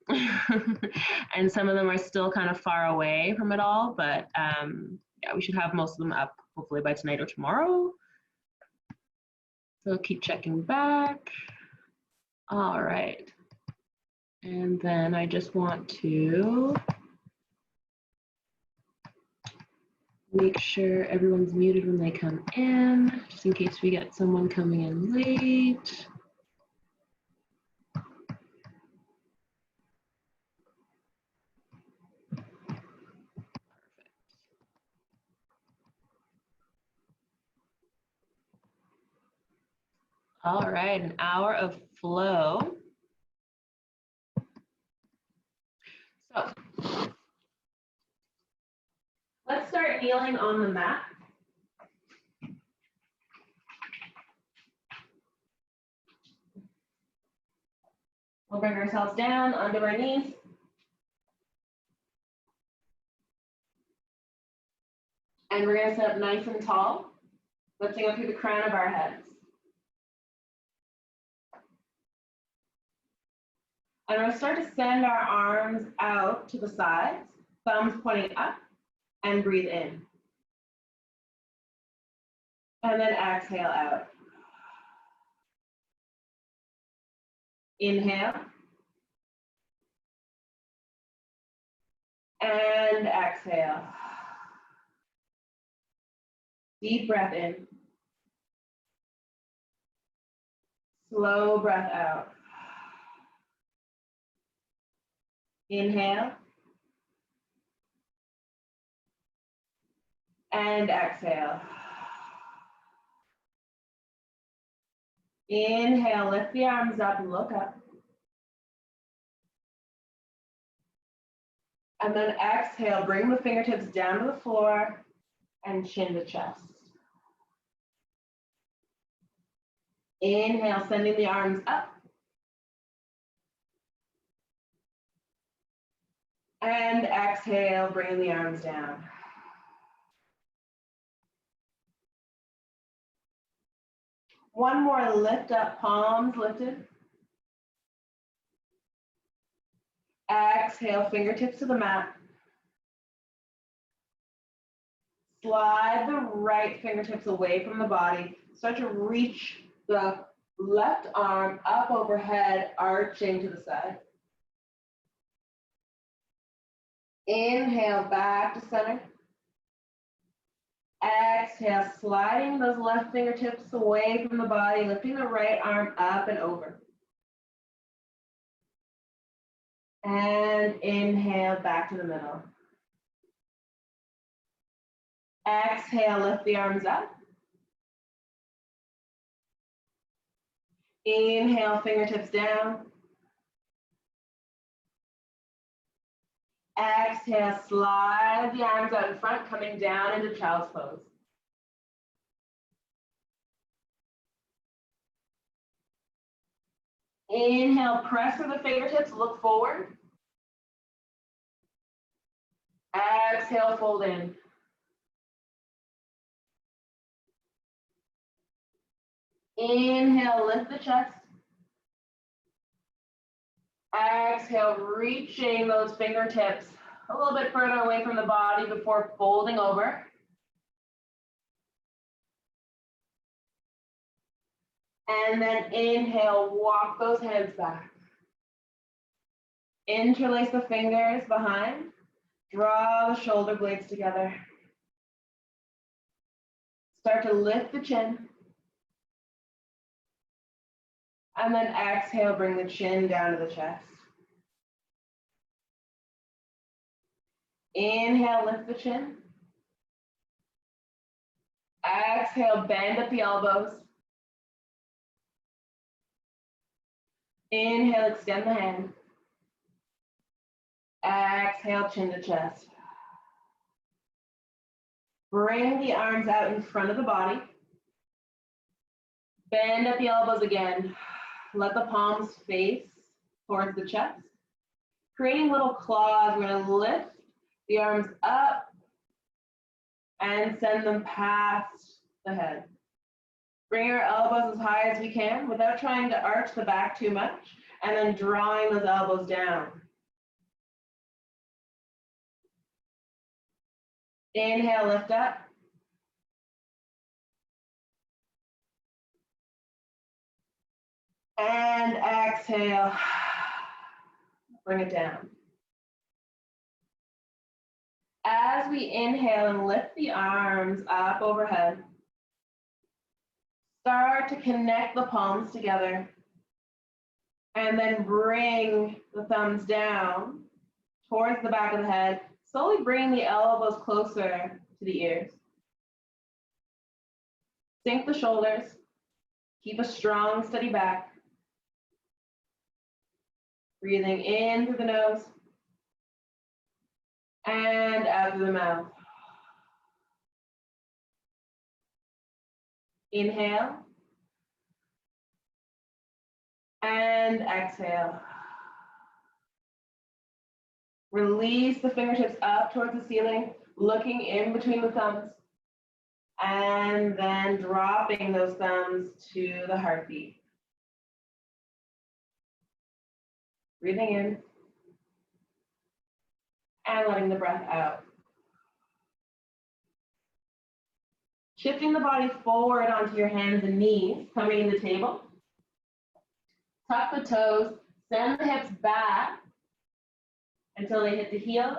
And some of them are still kind of far away from it all, but yeah, we should have most of them up hopefully by tonight or tomorrow. So keep checking back. All right. And then I just want to make sure everyone's muted when they come in, just in case we get someone coming in late. All right, an hour of flow. So let's start kneeling on the mat. We'll bring ourselves down onto our knees. And we're going to sit up nice and tall, lifting up through the crown of our heads. And we're going to start to send our arms out to the sides, thumbs pointing up, and breathe in. And then exhale out. Inhale. And exhale. Deep breath in. Slow breath out. Inhale. And exhale. Inhale, lift the arms up and look up. And then exhale, bring the fingertips down to the floor and chin to chest. Inhale, sending the arms up. And exhale, bringing the arms down. One more lift up, palms lifted. Exhale, fingertips to the mat. Slide the right fingertips away from the body. Start to reach the left arm up overhead, arching to the side. Inhale, back to center. Exhale, sliding those left fingertips away from the body, lifting the right arm up and over. And inhale, back to the middle. Exhale, lift the arms up. Inhale, fingertips down. Exhale, slide the arms out in front, coming down into child's pose. Inhale, press through the fingertips, look forward. Exhale, fold in. Inhale, lift the chest. Exhale, reaching those fingertips a little bit further away from the body before folding over. And then inhale, walk those hands back. Interlace the fingers behind. Draw the shoulder blades together. Start to lift the chin. And then exhale, bring the chin down to the chest. Inhale, lift the chin. Exhale, bend at the elbows. Inhale, extend the hand. Exhale, chin to chest. Bring the arms out in front of the body. Bend at the elbows again. Let the palms face towards the chest. Creating little claws, we're going to lift the arms up and send them past the head. Bring our elbows as high as we can without trying to arch the back too much, and then drawing those elbows down. Inhale, lift up. And exhale, bring it down. As we inhale and lift the arms up overhead, start to connect the palms together and then bring the thumbs down towards the back of the head, slowly bringing the elbows closer to the ears. Sink the shoulders, keep a strong, steady back. Breathing in through the nose and out through the mouth. Inhale and exhale. Release the fingertips up towards the ceiling, looking in between the thumbs, and then dropping those thumbs to the heartbeat. Breathing in and letting the breath out. Shifting the body forward onto your hands and knees, coming in the table. Tuck the toes, send the hips back until they hit the heels,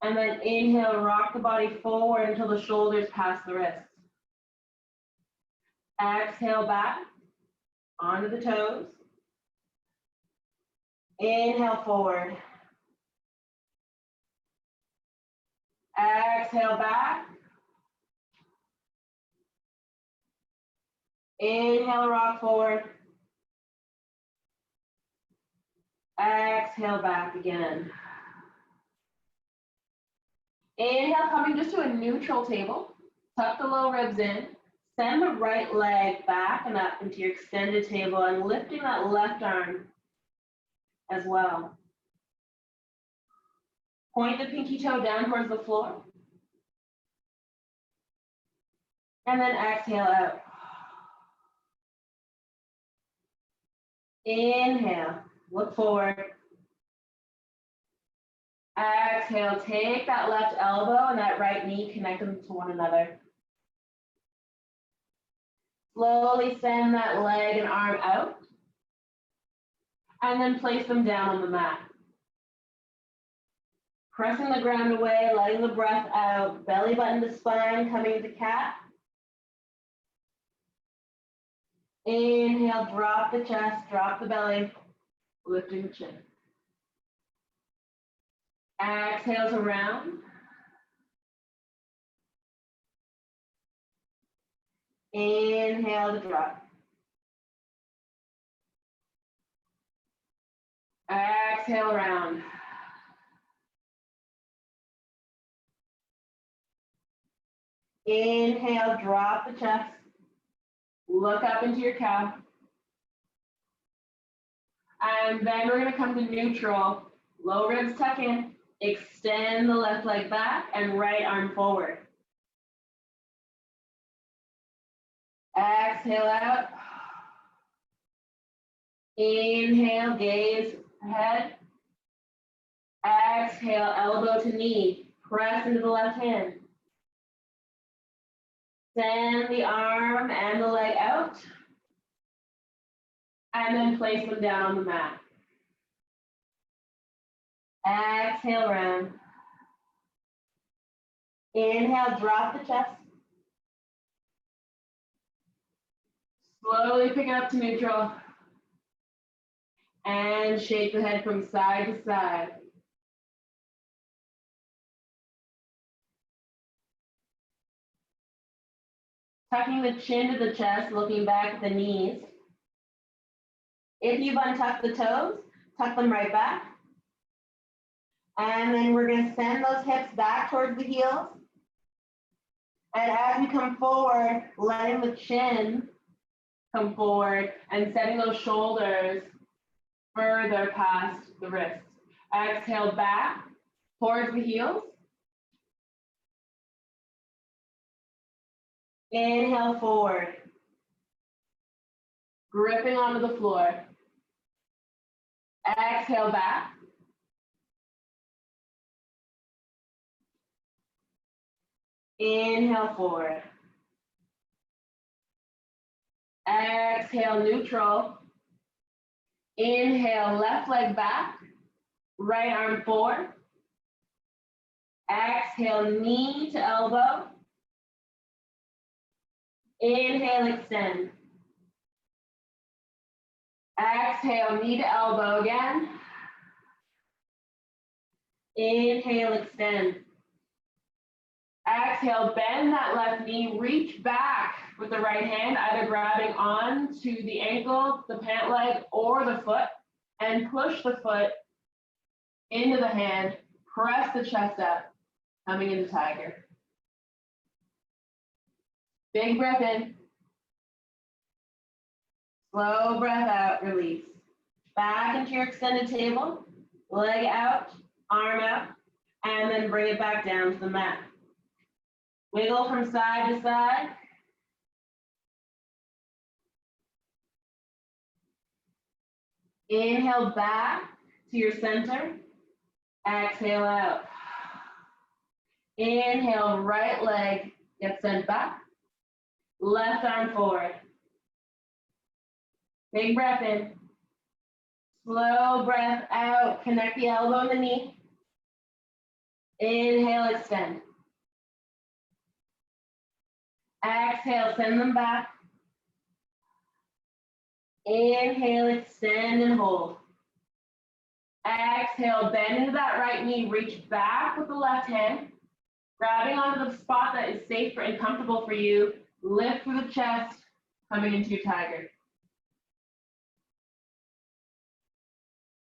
and then inhale, rock the body forward until the shoulders pass the wrists. Exhale back onto the toes. Inhale forward. Exhale back. Inhale, rock forward. Exhale back again. Inhale, coming just to a neutral table. Tuck the low ribs in. Send the right leg back and up into your extended table and lifting that left arm as well. Point the pinky toe down towards the floor. And then exhale out. Inhale, look forward. Exhale, take that left elbow and that right knee, connect them to one another. Slowly send that leg and arm out. And then place them down on the mat. Pressing the ground away, letting the breath out, belly button to spine, coming into cat. Inhale, drop the chest, drop the belly, lifting the chin. Exhale to round. Inhale to drop. Exhale, round. Inhale, drop the chest. Look up into your cow. And then we're going to come to neutral. Low ribs tuck in. Extend the left leg back and right arm forward. Exhale out. Inhale, gaze ahead. Exhale, elbow to knee. Press into the left hand. Send the arm and the leg out. And then place them down on the mat. Exhale, round. Inhale, drop the chest. Slowly pick it up to neutral. And shake the head from side to side. Tucking the chin to the chest, looking back at the knees. If you've untucked the toes, tuck them right back. And then we're going to send those hips back towards the heels. And as we come forward, letting the chin come forward and setting those shoulders further past the wrists. Exhale back towards the heels. Inhale forward. Gripping onto the floor. Exhale back. Inhale forward. Exhale neutral. Inhale left leg back, right arm forward. Exhale knee to elbow. Inhale extend. Exhale knee to elbow again. Inhale extend. Exhale, bend that left knee, reach back with the right hand, either grabbing on to the ankle, the pant leg, or the foot, and push the foot into the hand, press the chest up, coming into tiger. Big breath in. Slow breath out, release. Back into your extended table, leg out, arm out, and then bring it back down to the mat. Wiggle from side to side. Inhale back to your center. Exhale out. Inhale, right leg gets sent back. Left arm forward. Big breath in. Slow breath out. Connect the elbow and the knee. Inhale, extend. Exhale, send them back. Inhale, extend and hold. Exhale, bend into that right knee, reach back with the left hand, grabbing onto the spot that is safe and comfortable for you. Lift through the chest, coming into your tiger.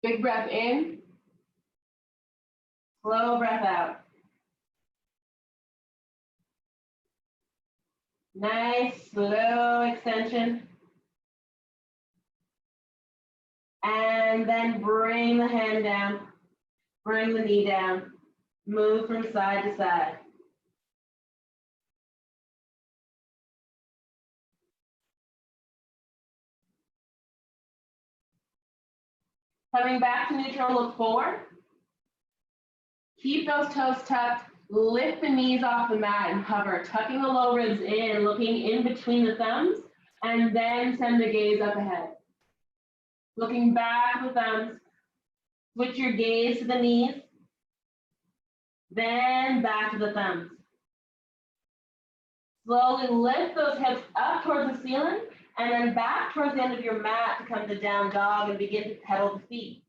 Big breath in, slow breath out. Nice, slow extension. And then bring the hand down, bring the knee down, move from side to side. Coming back to neutral, look forward. Keep those toes tucked, lift the knees off the mat and hover, tucking the low ribs in, looking in between the thumbs, and then send the gaze up ahead. Looking back with thumbs, switch your gaze to the knees, then back to the thumbs. Slowly lift those hips up towards the ceiling, and then back towards the end of your mat to come to down dog and begin to pedal the feet.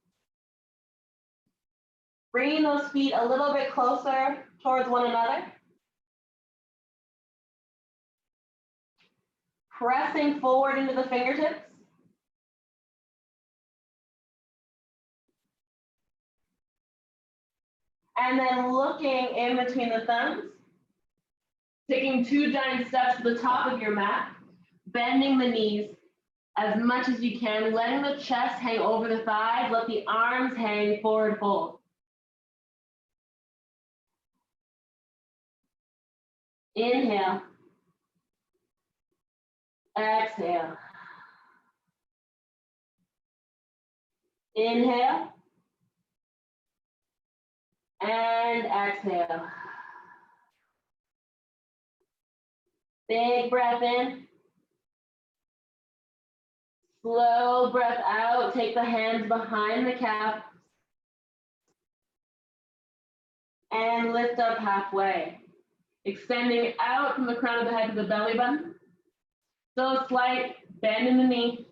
Bringing those feet a little bit closer towards one another. Pressing forward into the fingertips. And then looking in between the thumbs, taking 2 giant steps to the top of your mat, bending the knees as much as you can, letting the chest hang over the thighs, let the arms hang forward fold. Inhale. Exhale. Inhale. And exhale. Big breath in. Slow breath out. Take the hands behind the calf. And lift up halfway. Extending out from the crown of the head to the belly button. Still a slight bend in the knee.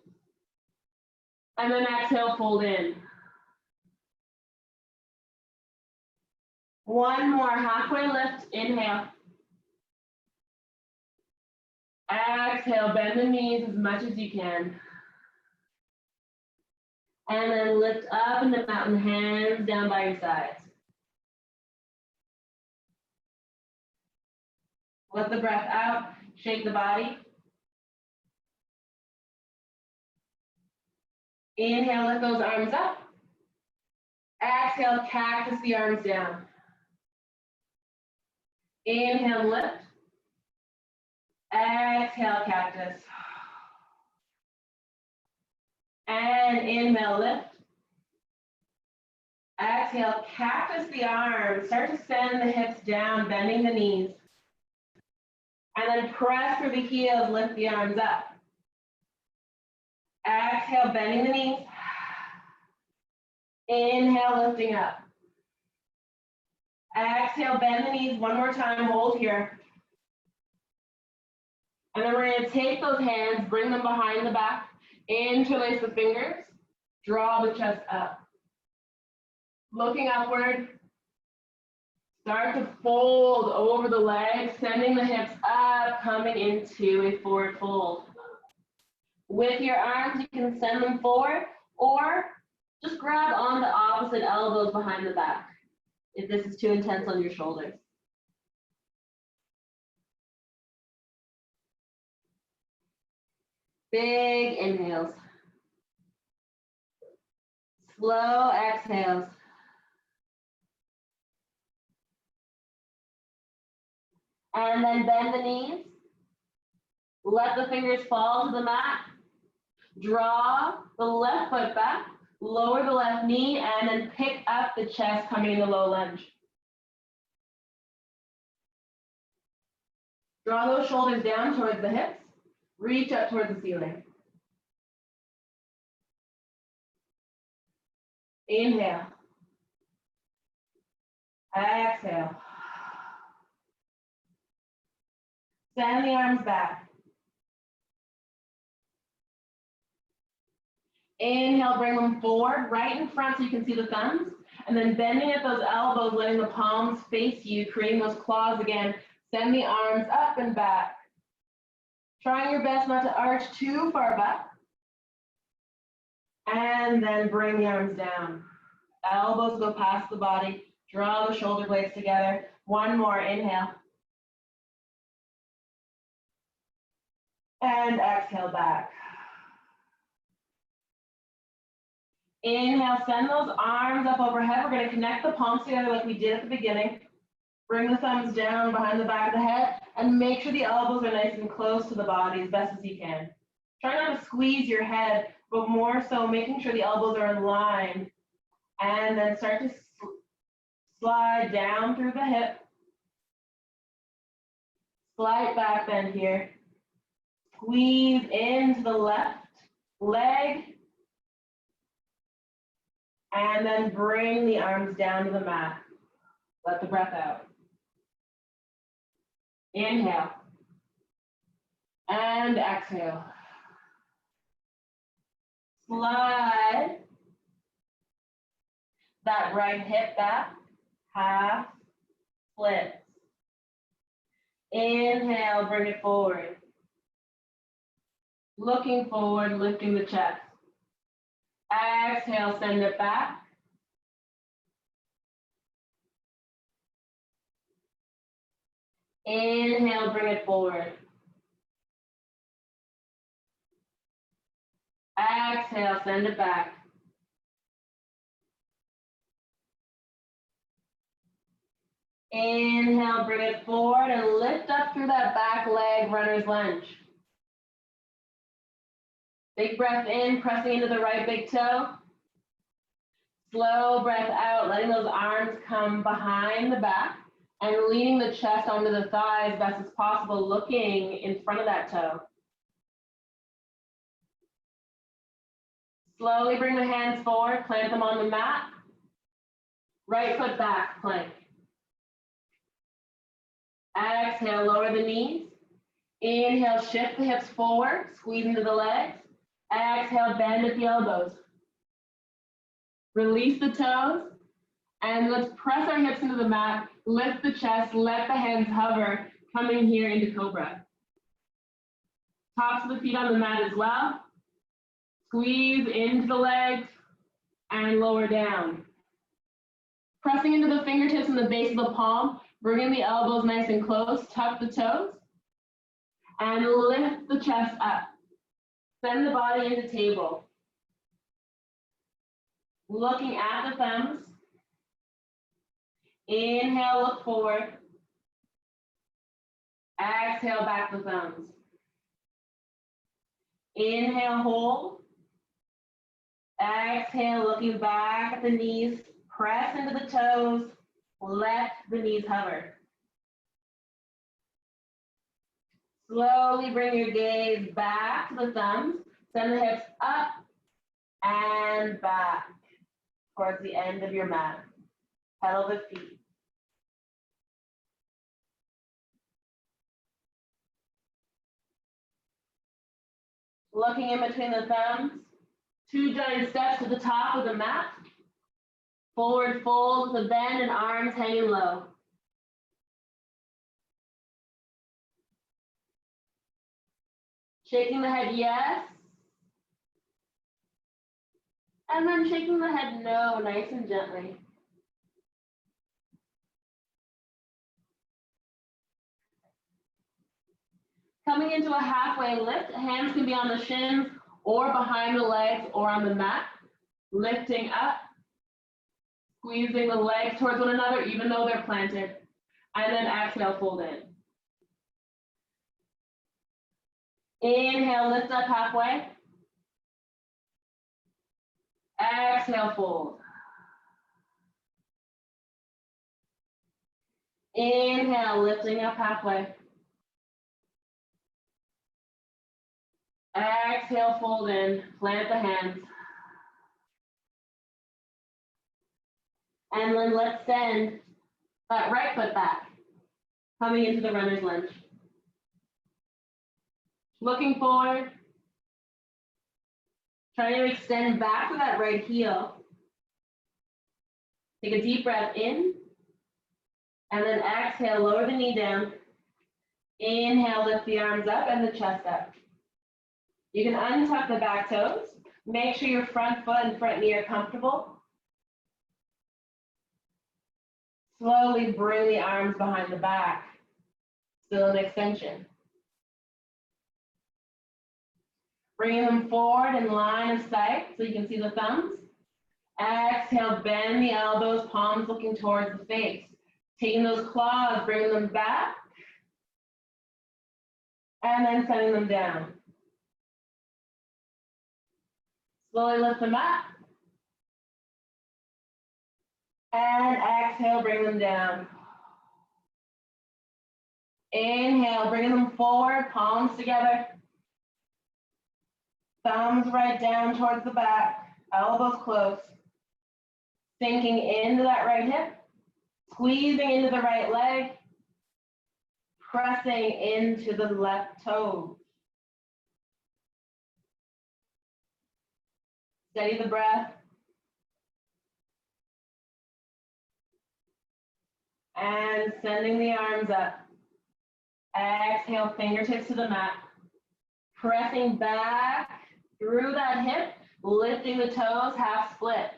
And then exhale, fold in. One more halfway lift, inhale. Exhale, bend the knees as much as you can. And then lift up into mountain, hands down by your sides. Let the breath out, shake the body. Inhale, lift those arms up. Exhale, cactus the arms down. Inhale, lift. Exhale, cactus. And inhale, lift. Exhale, cactus the arms. Start to send the hips down, bending the knees. And then press through the heels, lift the arms up. Exhale, bending the knees. Inhale, lifting up. Exhale, bend the knees one more time, hold here. And then we're going to take those hands, bring them behind the back, interlace the fingers, draw the chest up. Looking upward, start to fold over the legs, sending the hips up, coming into a forward fold. With your arms, you can send them forward, or just grab on the opposite elbows behind the back, if this is too intense on your shoulders. Big inhales. Slow exhales. And then bend the knees. Let the fingers fall to the mat. Draw the left foot back. Lower the left knee and then pick up the chest coming into low lunge. Draw those shoulders down towards the hips. Reach up towards the ceiling. Inhale. Exhale. Send the arms back. Inhale, bring them forward, right in front so you can see the thumbs. And then bending at those elbows, letting the palms face you, creating those claws again. Send the arms up and back. Trying your best not to arch too far back. And then bring the arms down. Elbows go past the body. Draw the shoulder blades together. One more, inhale. And exhale back. Inhale, send those arms up overhead. We're going to connect the palms together like we did at the beginning. Bring the thumbs down behind the back of the head and make sure the elbows are nice and close to the body as best as you can. Try not to squeeze your head, but more so making sure the elbows are in line. And then start to slide down through the hip. Slight back bend here. Squeeze into the left leg. And then bring the arms down to the mat. Let the breath out. Inhale. And exhale. Slide that right hip back. Half splits. Inhale, bring it forward. Looking forward, lifting the chest. Exhale, send it back. Inhale, bring it forward. Exhale, send it back. Inhale, bring it forward and lift up through that back leg, runner's lunge. Big breath in, pressing into the right big toe. Slow breath out, letting those arms come behind the back and leaning the chest onto the thigh as best as possible, looking in front of that toe. Slowly bring the hands forward, plant them on the mat. Right foot back, plank. Exhale, lower the knees. Inhale, shift the hips forward, squeeze into the legs. Exhale, bend at the elbows. Release the toes. And let's press our hips into the mat, lift the chest, let the hands hover, coming here into Cobra. Tops of the feet on the mat as well. Squeeze into the legs and lower down. Pressing into the fingertips and the base of the palm, bringing the elbows nice and close, tuck the toes, and lift the chest up. Send the body into table. Looking at the thumbs. Inhale, look forward. Exhale, back the thumbs. Inhale, hold. Exhale, looking back at the knees. Press into the toes. Let the knees hover. Slowly bring your gaze back to the thumbs. Send the hips up and back towards the end of your mat. Pedal the feet. Looking in between the thumbs. 2 giant steps to the top of the mat. Forward fold with a bend and arms hanging low. Shaking the head yes. And then shaking the head no, nice and gently. Coming into a halfway lift, hands can be on the shins or behind the legs or on the mat. Lifting up, squeezing the legs towards one another even though they're planted. And then exhale, fold in. Inhale, lift up halfway. Exhale, fold. Inhale, lifting up halfway. Exhale, fold in, plant the hands. And then let's send that right foot back, coming into the runner's lunge. Looking forward, trying to extend back to that right heel. Take a deep breath in, and then exhale, lower the knee down. Inhale, lift the arms up and the chest up. You can untuck the back toes. Make sure your front foot and front knee are comfortable. Slowly bring the arms behind the back. Still an extension. Bringing them forward in line of sight so you can see the thumbs. Exhale, bend the elbows, palms looking towards the face. Taking those claws, bringing them back. And then sending them down. Slowly lift them up. And exhale, bring them down. Inhale, bringing them forward, palms together. Thumbs right down towards the back, elbows close. Sinking into that right hip, squeezing into the right leg, pressing into the left toe. Steady the breath. And sending the arms up. Exhale, fingertips to the mat. Pressing back through that hip, lifting the toes, half split.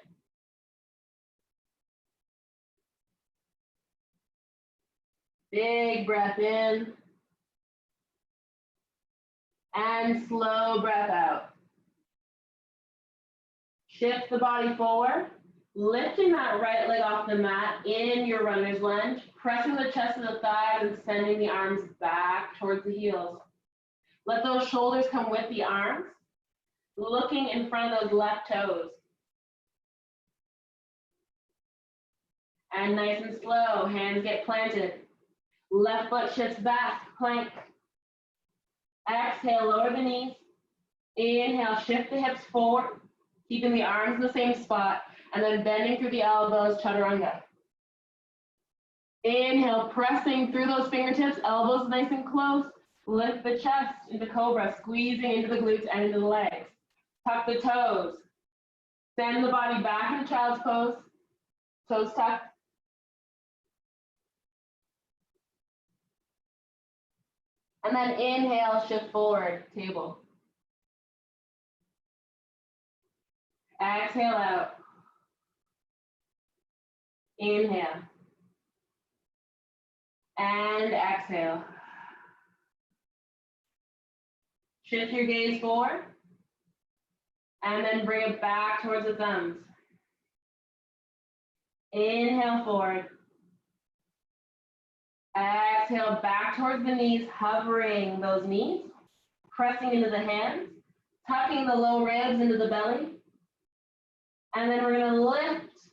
Big breath in. And slow breath out. Shift the body forward, lifting that right leg off the mat in your runner's lunge, pressing the chest to the thighs and sending the arms back towards the heels. Let those shoulders come with the arms, looking in front of those left toes. And nice and slow, hands get planted. Left foot shifts back, plank. Exhale, lower the knees. Inhale, shift the hips forward, keeping the arms in the same spot, and then bending through the elbows, chaturanga. Inhale, pressing through those fingertips, elbows nice and close. Lift the chest into cobra, squeezing into the glutes and into the legs. Tuck the toes. Send the body back into child's pose. Toes tucked. And then inhale, shift forward, table. Exhale out. Inhale. And exhale. Shift your gaze forward. And then bring it back towards the thumbs. Inhale forward. Exhale back towards the knees, hovering those knees, pressing into the hands, tucking the low ribs into the belly. And then we're going to lift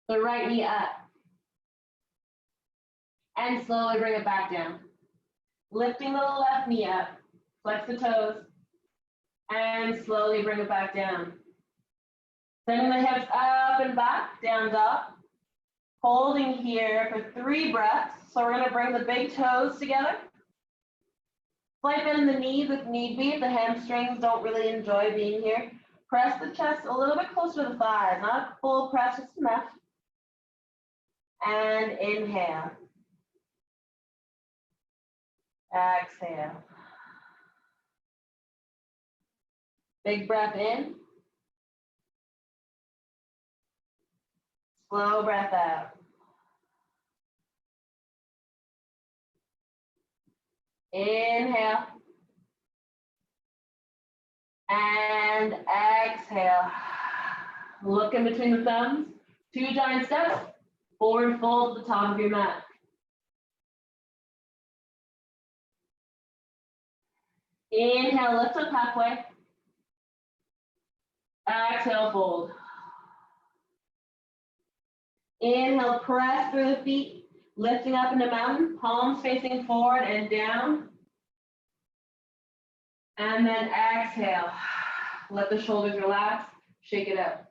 the right knee up. And slowly bring it back down. Lifting the left knee up, flex the toes, and slowly bring it back down. Sending the hips up and back, down dog. Holding here for 3 breaths. So we're gonna bring the big toes together. Slight bend in the knees if need be. The hamstrings don't really enjoy being here. Press the chest a little bit closer to the thighs, not a full press, just enough. And inhale. Exhale. Big breath in. Slow breath out. Inhale. And exhale. Look in between the thumbs. 2 giant steps. Forward fold to the top of your mat. Inhale, lift up halfway. Exhale, fold. Inhale, press through the feet, lifting up into mountain, palms facing forward and down. And then exhale. Let the shoulders relax, shake it out.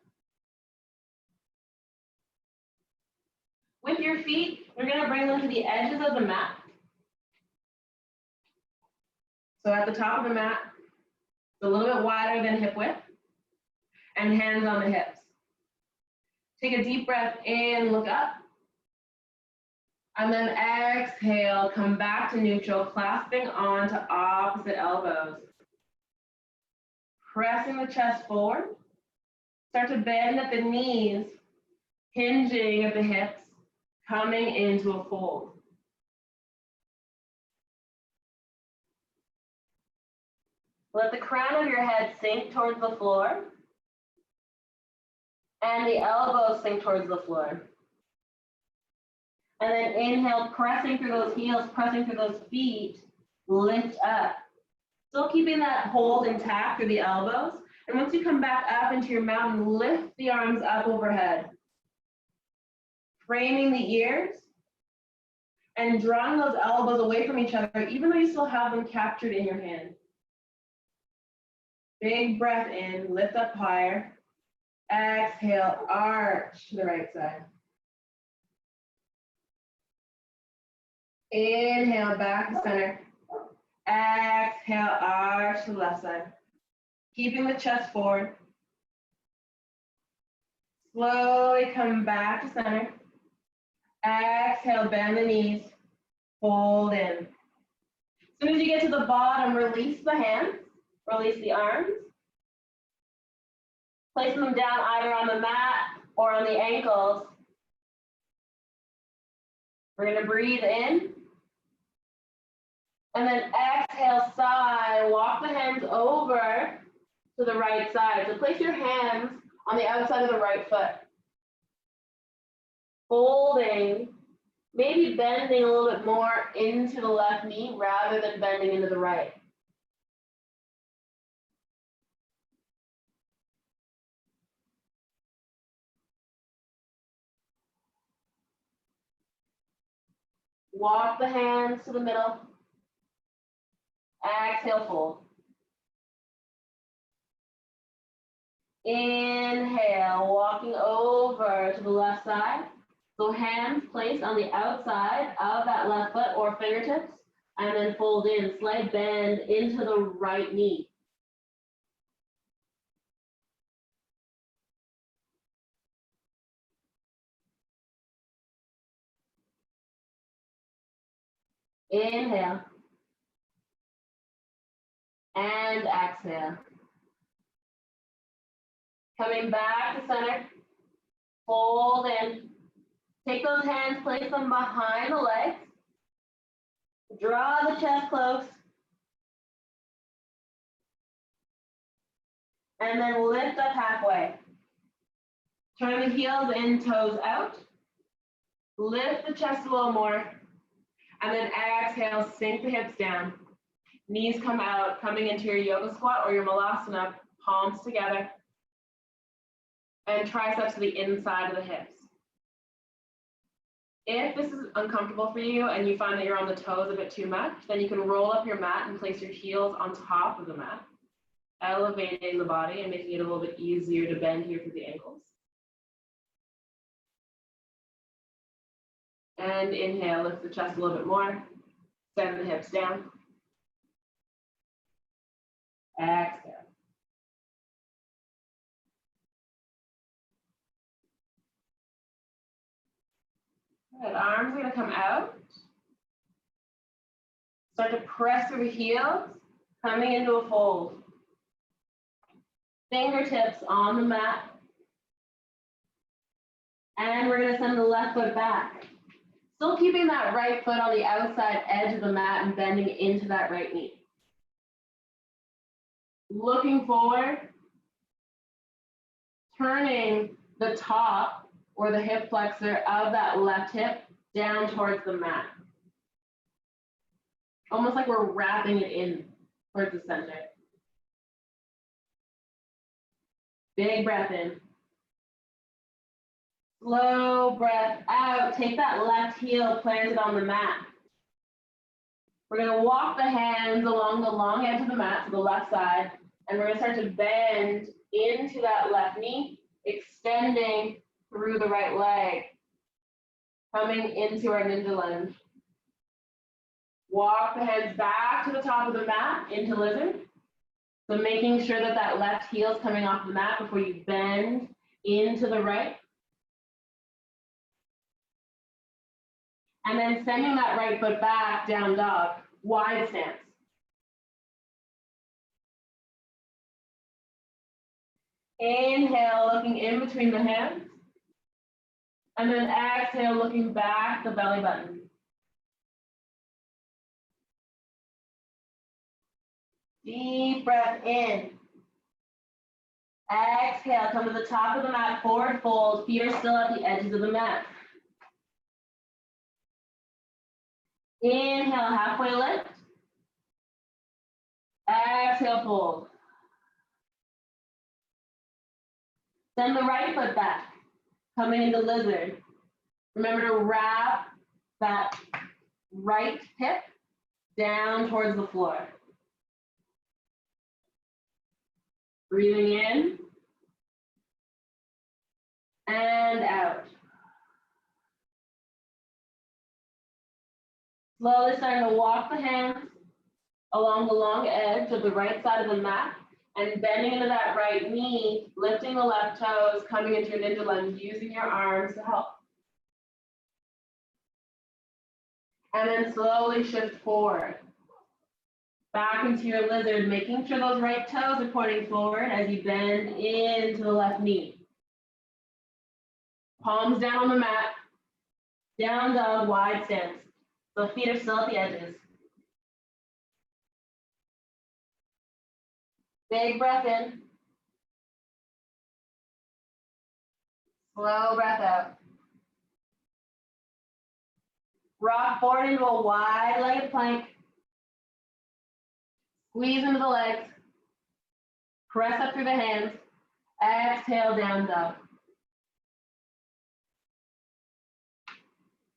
With your feet, we're going to bring them to the edges of the mat. So at the top of the mat, a little bit wider than hip width, and hands on the hips. Take a deep breath in, look up. And then exhale, come back to neutral, clasping onto opposite elbows. Pressing the chest forward. Start to bend at the knees, hinging at the hips, coming into a fold. Let the crown of your head sink towards the floor, and the elbows sink towards the floor. And then inhale, pressing through those heels, pressing through those feet, lift up. Still keeping that hold intact through the elbows. And once you come back up into your mountain, lift the arms up overhead. Framing the ears and drawing those elbows away from each other, even though you still have them captured in your hand. Big breath in, lift up higher. Exhale, arch to the right side. Inhale, back to center. Exhale, arch to the left side. Keeping the chest forward. Slowly come back to center. Exhale, bend the knees. Fold in. As soon as you get to the bottom, release the hands. Release the arms. Placing them down either on the mat or on the ankles. We're going to breathe in. And then exhale, sigh. Walk the hands over to the right side. So place your hands on the outside of the right foot. Folding, maybe bending a little bit more into the left knee rather than bending into the right. Walk the hands to the middle. Exhale, fold. Inhale, walking over to the left side. So hands placed on the outside of that left foot or fingertips, and then fold in, slight bend into the right knee. Inhale. And exhale. Coming back to center. Fold in. Take those hands, place them behind the legs. Draw the chest close. And then lift up halfway. Turn the heels in, toes out. Lift the chest a little more. And then exhale, sink the hips down. Knees come out, coming into your yoga squat or your malasana, palms together. And triceps to the inside of the hips. If this is uncomfortable for you and you find that you're on the toes a bit too much, then you can roll up your mat and place your heels on top of the mat, elevating the body and making it a little bit easier to bend here through the ankles. And inhale, lift the chest a little bit more, send the hips down. Exhale. Good, arms are gonna come out. Start to press through the heels, coming into a fold. Fingertips on the mat. And we're gonna send the left foot back. Still keeping that right foot on the outside edge of the mat and bending into that right knee. Looking forward, turning the top or the hip flexor of that left hip down towards the mat. Almost like we're wrapping it in towards the center. Big breath in. Slow breath out. Take that left heel planted on the mat. We're gonna walk the hands along the long edge of the mat to the left side, and we're gonna start to bend into that left knee, extending through the right leg, coming into our ninja lunge. Walk the hands back to the top of the mat into lizard. So making sure that that left heel is coming off the mat before you bend into the right. And then sending that right foot back, down dog, wide stance. Inhale, looking in between the hands. And then exhale, looking back, the belly button. Deep breath in. Exhale, come to the top of the mat, forward fold. Feet are still at the edges of the mat. Inhale, halfway lift. Exhale, fold. Send the right foot back, coming into lizard. Remember to wrap that right hip down towards the floor. Breathing in and out. Slowly starting to walk the hands along the long edge of the right side of the mat and bending into that right knee, lifting the left toes, coming into your ninja lunge, using your arms to help. And then slowly shift forward. Back into your lizard, making sure those right toes are pointing forward as you bend into the left knee. Palms down on the mat, down dog, wide stance. So feet are still at the edges. Big breath in. Slow breath out. Rock forward into a wide-legged plank. Squeeze into the legs. Press up through the hands. Exhale, down dog.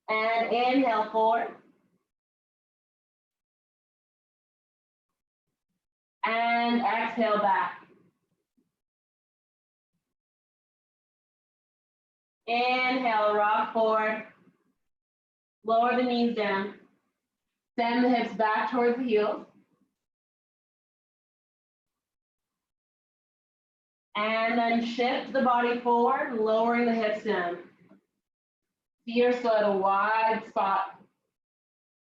And inhale, forward. And exhale, back. Inhale, rock forward. Lower the knees down. Send the hips back towards the heels. And then shift the body forward, lowering the hips down. Feet are still at a wide spot.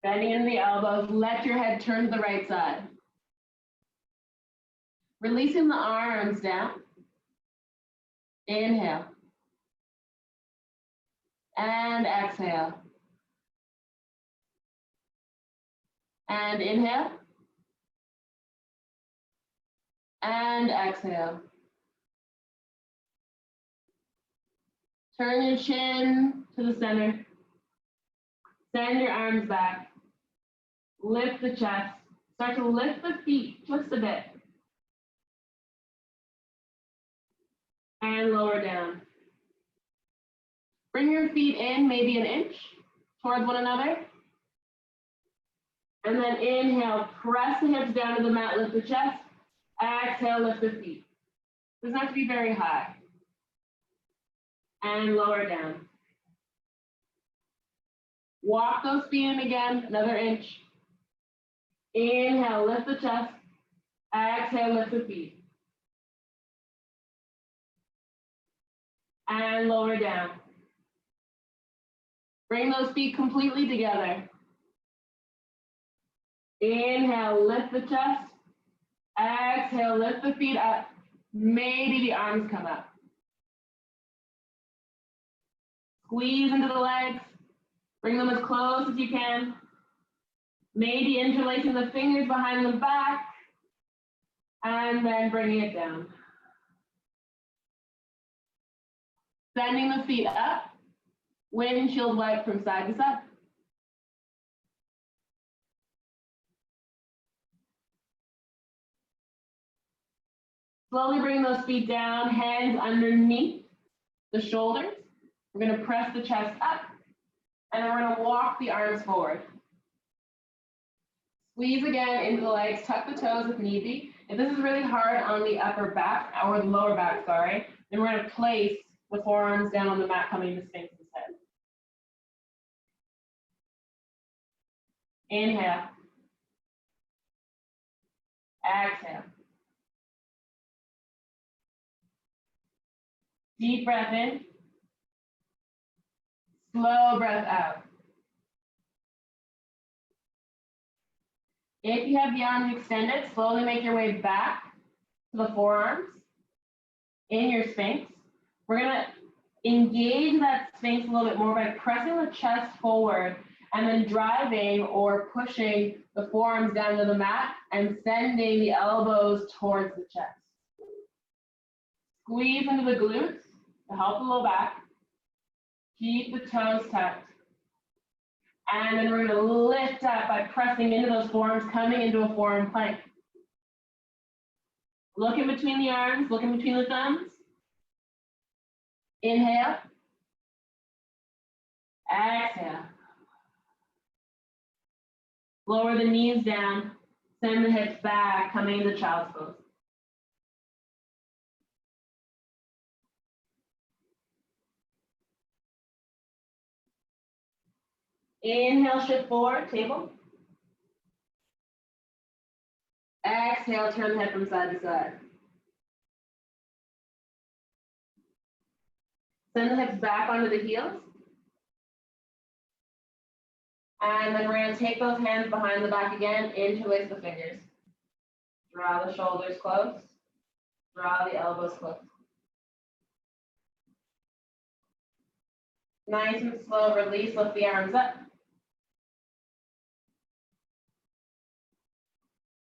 Bending into the elbows, let your head turn to the right side. Releasing the arms down. Inhale. And exhale. And inhale. And exhale. Turn your chin to the center. Send your arms back. Lift the chest. Start to lift the feet just a bit. And lower down. Bring your feet in maybe an inch. towards one another. And then inhale, press the hips down to the mat, lift the chest. Exhale, lift the feet. Doesn't have to be very high. And lower down. Walk those feet in again, another inch. Inhale, lift the chest. Exhale, lift the feet. And lower down. Bring those feet completely together. Inhale, lift the chest. Exhale, lift the feet up. Maybe the arms come up. Squeeze into the legs. Bring them as close as you can. Maybe interlacing the fingers behind the back. And then bringing it down. Sending the feet up. Windshield wipe from side to side. Slowly bring those feet down, hands underneath the shoulders. We're going to press the chest up, and then we're going to walk the arms forward. Squeeze again into the legs, tuck the toes if need be. If this is really hard on the upper back, or the lower back, sorry, then we're going to place the forearms down on the mat, coming to Sphinx's head. Inhale. Exhale. Deep breath in. Slow breath out. If you have the arms extended, slowly make your way back to the forearms in your Sphinx. We're going to engage that Sphinx a little bit more by pressing the chest forward and then driving or pushing the forearms down to the mat and sending the elbows towards the chest. Squeeze into the glutes to help the low back. Keep the toes tucked. And then we're going to lift up by pressing into those forearms, coming into a forearm plank. Look in between the arms, look in between the thumbs. Inhale. Exhale. Lower the knees down, send the hips back, coming into child's pose. Inhale, shift forward, table. Exhale, turn the head from side to side. Send the hips back onto the heels. And then we're going to take those hands behind the back again, interlace the fingers. Draw the shoulders close. Draw the elbows close. Nice and slow release, lift the arms up.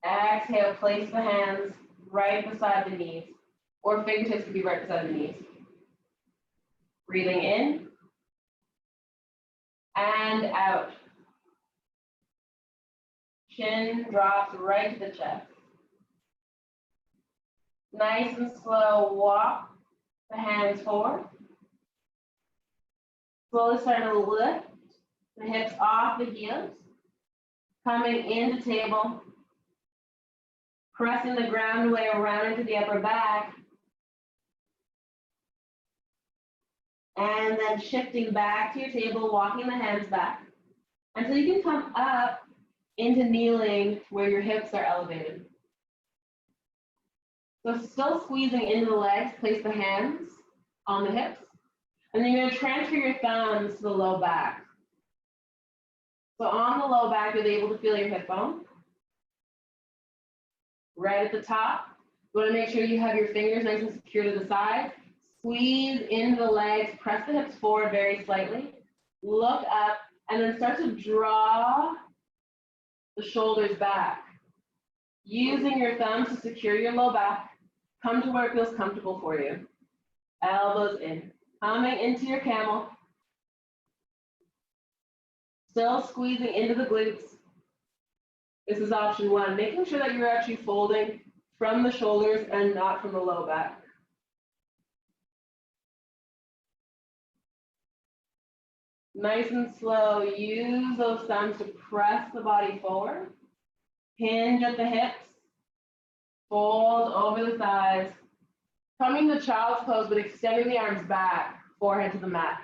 Exhale, place the hands right beside the knees, or fingertips could be right beside the knees. Breathing in and out. Chin drops right to the chest. Nice and slow, walk the hands forward. Slowly starting to lift the hips off the heels. Coming into table. Pressing the ground way around into the upper back. And then shifting back to your table, walking the hands back. Until you can come up into kneeling where your hips are elevated. So still squeezing into the legs, place the hands on the hips. And then you're going to transfer your thumbs to the low back. So on the low back, you'll be able to feel your hip bone. Right at the top, you want to make sure you have your fingers nice and secure to the sides. Squeeze into the legs, press the hips forward very slightly. Look up, and then start to draw the shoulders back. Using your thumbs to secure your low back, come to where it feels comfortable for you. Elbows in. Coming into your camel. Still squeezing into the glutes. This is option one, making sure that you're actually folding from the shoulders and not from the low back. Nice and slow. Use those thumbs to press the body forward. Hinge at the hips. Fold over the thighs. Coming to child's pose, but extending the arms back, forehead to the mat.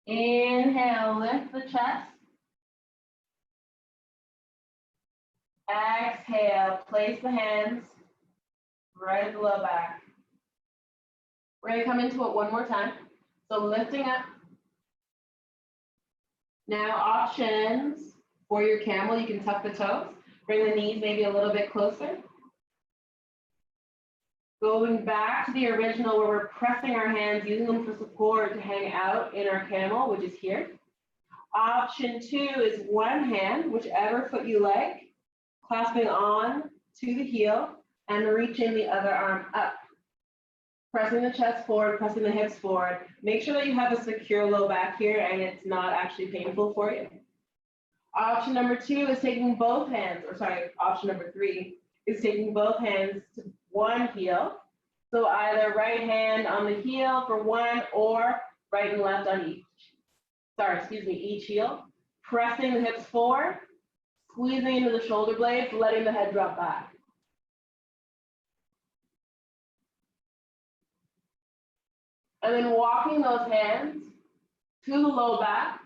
Inhale, lift the chest. Exhale, place the hands right at the low back. We're going to come into it one more time. So lifting up. Now options for your camel. You can tuck the toes. Bring the knees maybe a little bit closer. Going back to the original where we're pressing our hands, using them for support to hang out in our camel, which is here. Option 2 is one hand, whichever foot you like, clasping on to the heel and reaching the other arm up. Pressing the chest forward, pressing the hips forward. Make sure that you have a secure low back here and it's not actually painful for you. Option number 2 is taking both hands, or sorry, option number 3 is taking both hands to one heel. So either right hand on the heel for one or right and left on each heel. Pressing the hips forward, squeezing into the shoulder blades, letting the head drop back. And then walking those hands to the low back,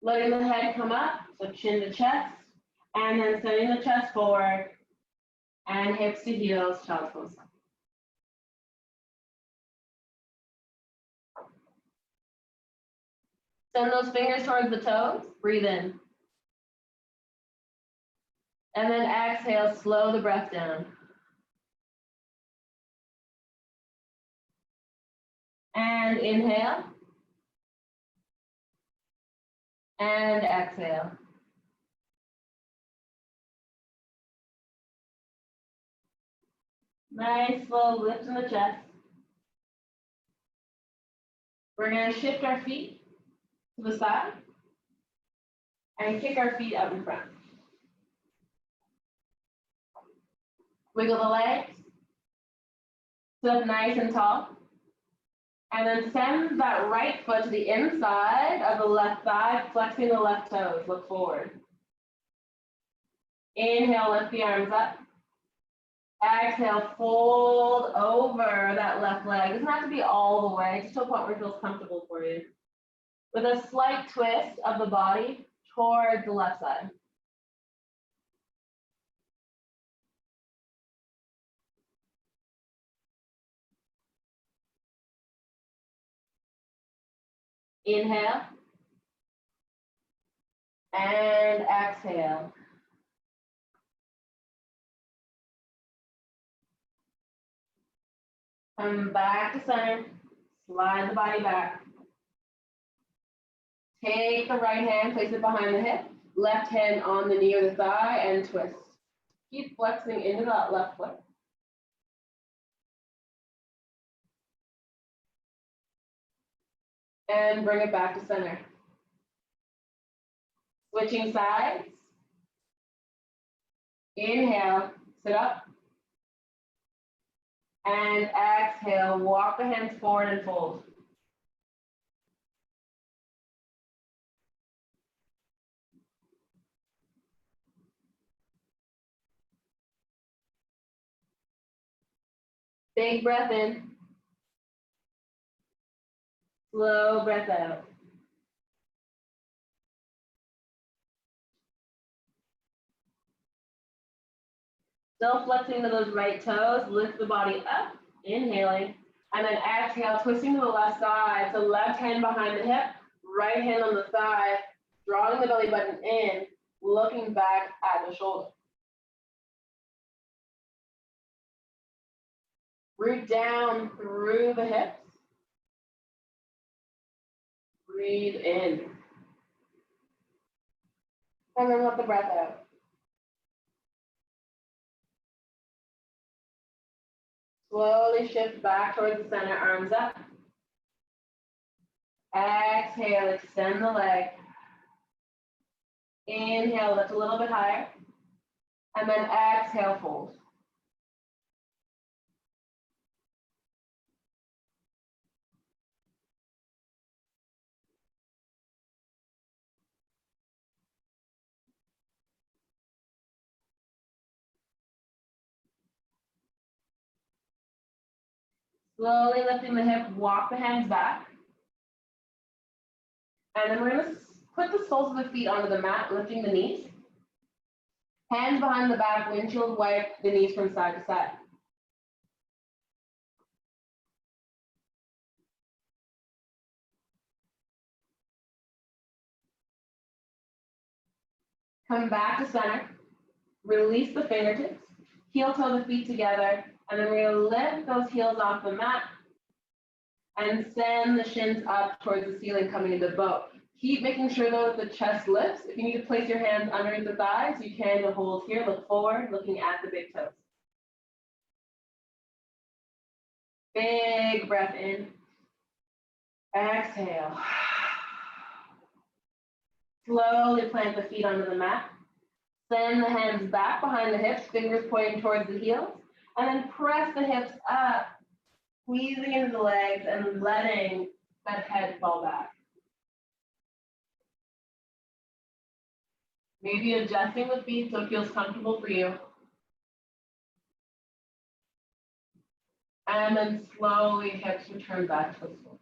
letting the head come up, so chin to chest, and then sending the chest forward and hips to heels, child's pose. Send those fingers towards the toes, breathe in. And then exhale, slow the breath down. And inhale. And exhale. Nice, slow lift in the chest. We're going to shift our feet to the side and kick our feet out in front. Wiggle the legs. Sit up nice and tall. And then send that right foot to the inside of the left thigh, flexing the left toes. Look forward. Inhale, lift the arms up. Exhale, fold over that left leg. It doesn't have to be all the way, just to a point where it feels comfortable for you. With a slight twist of the body towards the left side. Inhale. And exhale. Come back to center. Slide the body back. Take the right hand, place it behind the hip. Left hand on the knee or the thigh and twist. Keep flexing into that left foot. And bring it back to center. Switching sides. Inhale, sit up. And exhale, walk the hands forward and fold. Big breath in. Slow breath out. Still flexing to those right toes, lift the body up, inhaling, and then exhale, twisting to the left side. So left hand behind the hip, right hand on the thigh, drawing the belly button in, looking back at the shoulder. Root down through the hips. Breathe in. And then let the breath out. Slowly shift back towards the center, arms up. Exhale, extend the leg. Inhale, lift a little bit higher. And then exhale, fold. Slowly lifting the hip, walk the hands back. And then we're going to put the soles of the feet onto the mat, lifting the knees. Hands behind the back, windshield wipe the knees from side to side. Come back to center. Release the fingertips. Heel toe the feet together. And then we're going to lift those heels off the mat and send the shins up towards the ceiling, coming into bow. Keep making sure though that the chest lifts. If you need to place your hands underneath the thighs, you can to hold here. Look forward, looking at the big toes. Big breath in. Exhale. Slowly plant the feet onto the mat. Send the hands back behind the hips, fingers pointing towards the heels. And then press the hips up, squeezing into the legs and letting that head fall back. Maybe adjusting the feet so it feels comfortable for you. And then slowly hips return back to the floor.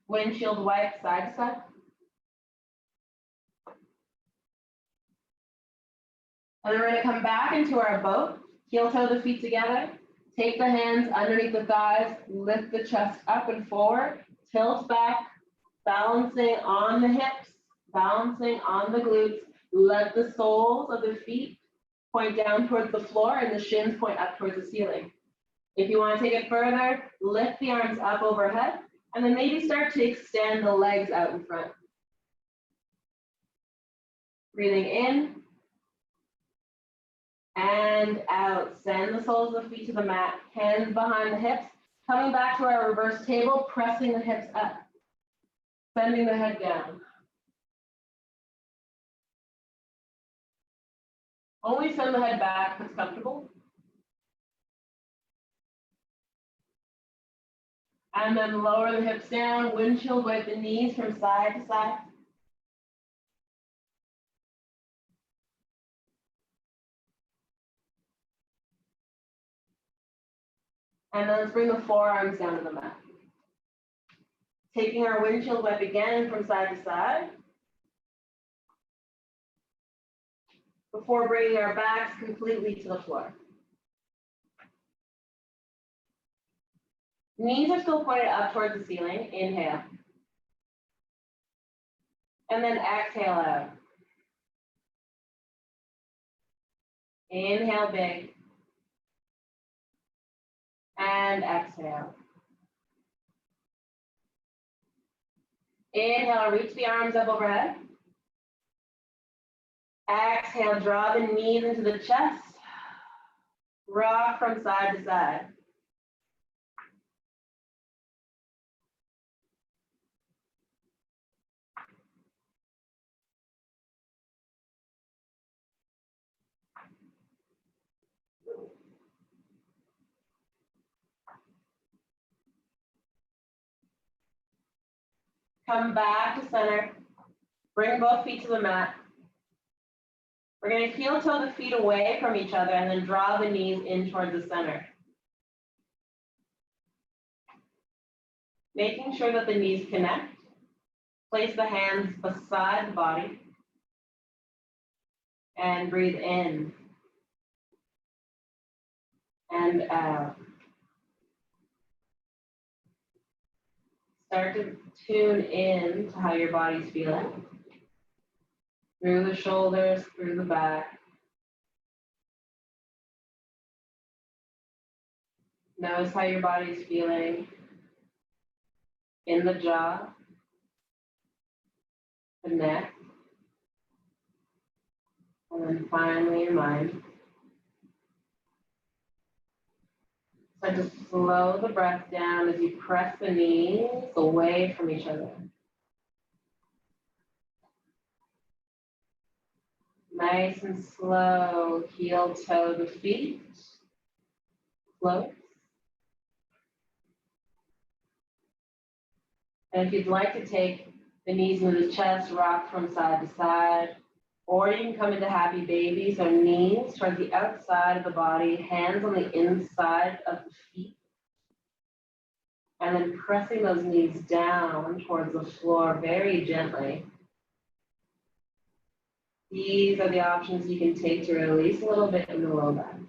Windshield wipe side to side. And then we're going to come back into our boat. Heel toe the feet together. Take the hands underneath the thighs. Lift the chest up and forward. Tilt back, balancing on the hips, balancing on the glutes. Let the soles of the feet point down towards the floor and the shins point up towards the ceiling. If you want to take it further, lift the arms up overhead and then maybe start to extend the legs out in front. Breathing in and out. Send the soles of the feet to the mat, hands behind the hips. Coming back to our reverse table, pressing the hips up, bending the head down. Only send the head back if it's comfortable. And then lower the hips down, windshield wipe the knees from side to side. And then let's bring the forearms down to the mat. Taking our windshield wipe again from side to side. Before bringing our backs completely to the floor. Knees are still pointed up towards the ceiling. Inhale. And then exhale out. Inhale big. And exhale. Inhale, reach the arms up overhead. Exhale, draw the knees into the chest. Rock from side to side. Come back to center. Bring both feet to the mat. We're going to heel toe the feet away from each other and then draw the knees in towards the center. Making sure that the knees connect. Place the hands beside the body. And breathe in. And out. Start to tune in to how your body's feeling. Through the shoulders, through the back. Notice how your body's feeling in the jaw, the neck, and then finally your mind. Start to slow the breath down as you press the knees away from each other. Nice and slow, heel toe the feet, float. And if you'd like to take the knees into the chest, rock from side to side, or you can come into happy baby, so knees towards the outside of the body, hands on the inside of the feet, and then pressing those knees down towards the floor very gently. These are the options you can take to release a little bit in the low back.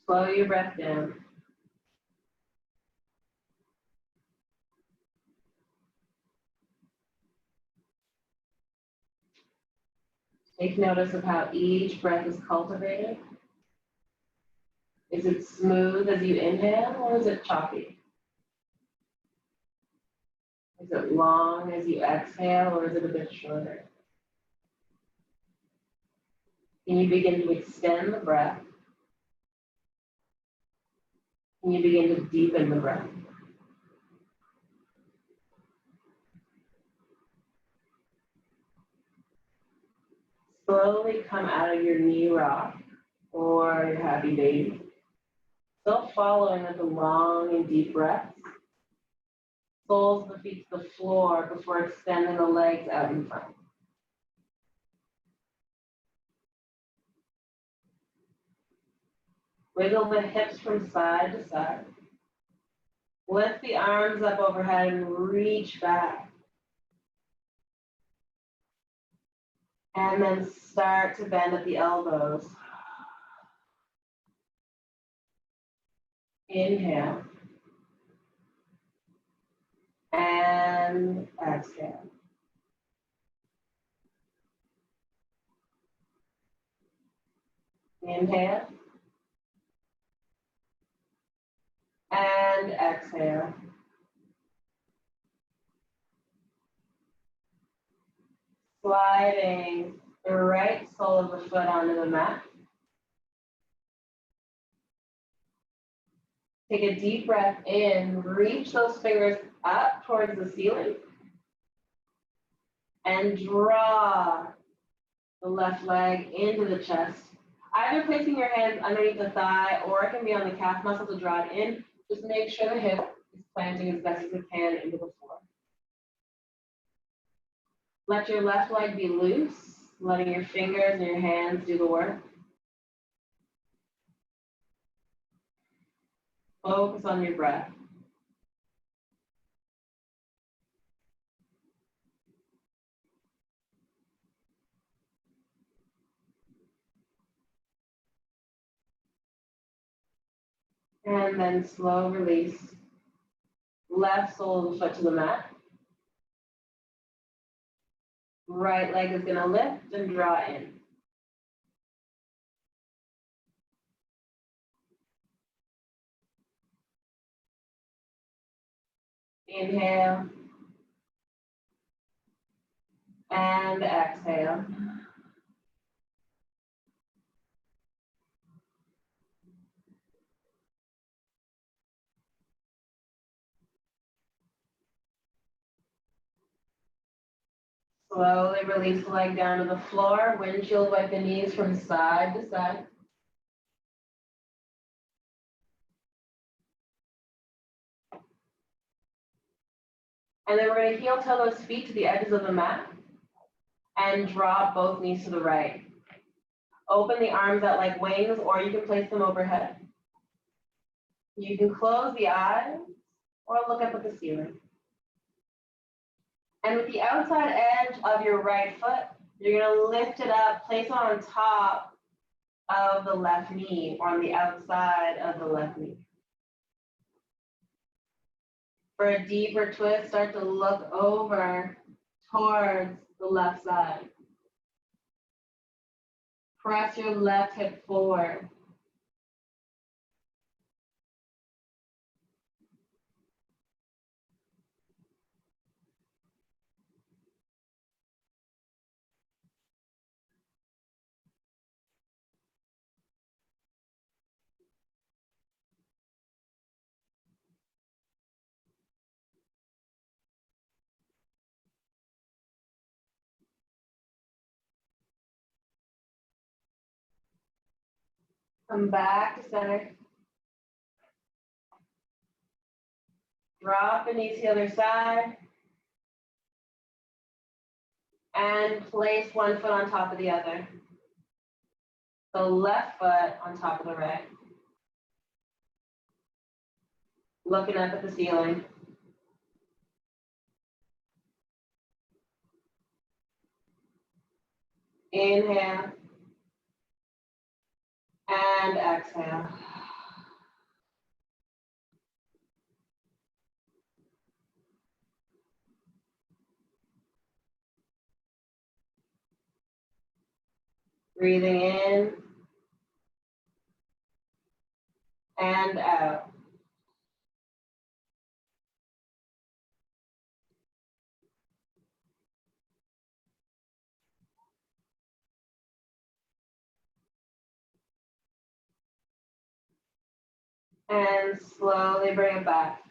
Slow your breath down. Take notice of how each breath is cultivated. Is it smooth as you inhale, or is it choppy? Is it long as you exhale, or is it a bit shorter? Can you begin to extend the breath? Can you begin to deepen the breath? Slowly come out of your knee rock or your happy baby. Still following with the long and deep breaths. Soles of the feet to the floor before extending the legs out in front. Wiggle the hips from side to side. Lift the arms up overhead and reach back. And then start to bend at the elbows. Inhale. And exhale. Inhale. And exhale. Sliding the right sole of the foot onto the mat. Take a deep breath in, reach those fingers up towards the ceiling, and draw the left leg into the chest. Either placing your hands underneath the thigh, or it can be on the calf muscle to draw it in. Just make sure the hip is planting as best as it can into the floor. Let your left leg be loose, letting your fingers and your hands do the work. Focus on your breath. And then slow release. Left sole of the foot to the mat. Right leg is going to lift and draw in. Inhale. And exhale. Slowly release the leg down to the floor. Windshield wipe the knees from side to side. And then we're going to heel toe those feet to the edges of the mat and drop both knees to the right. Open the arms out like wings, or you can place them overhead. You can close the eyes or look up at the ceiling. And with the outside edge of your right foot, you're going to lift it up, place it on top of the left knee, or on the outside of the left knee. For a deeper twist, start to look over towards the left side. Press your left hip forward. Come back to center. Drop the knees to the other side. And place one foot on top of the other. The left foot on top of the right. Looking up at the ceiling. Inhale. And exhale. Breathing in and out. And slowly bring it back.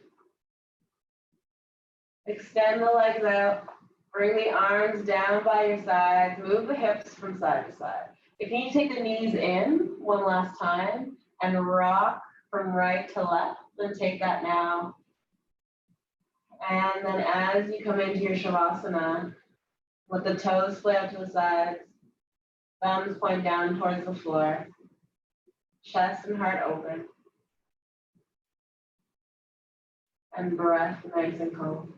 Extend the legs out. Bring the arms down by your sides. Move the hips from side to side. If you need to take the knees in one last time and rock from right to left, then take that now. And then as you come into your Shavasana, with the toes split out to the sides, thumbs point down towards the floor, chest and heart open, and breath nice and calm.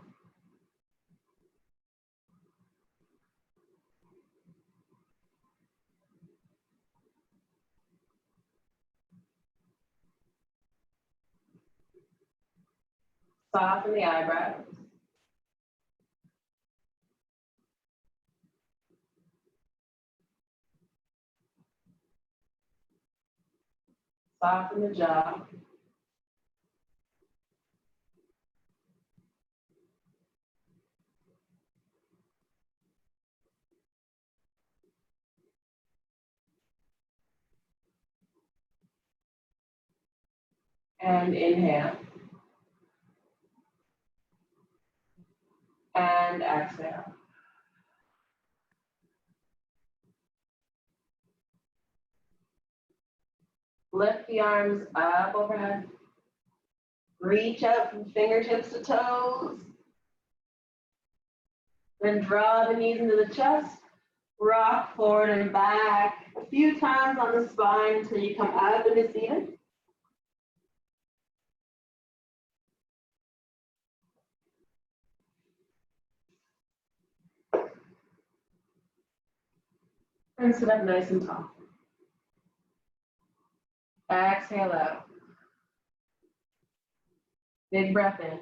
Soften the eyebrows. Soften the jaw. And inhale. And exhale. Lift the arms up overhead. Reach up from fingertips to toes. Then draw the knees into the chest. Rock forward and back a few times on the spine until you come out of the seated. And sit up nice and tall. Exhale out. Big breath in.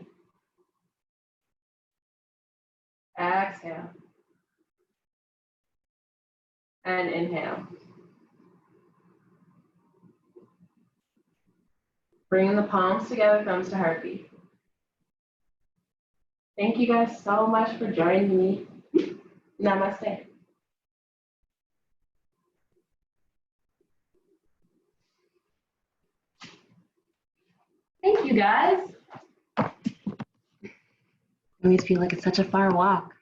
Exhale. And inhale. Bring the palms together, thumbs to heartbeat. Thank you guys so much for joining me. Namaste. Thank you guys. I always feel like it's such a far walk.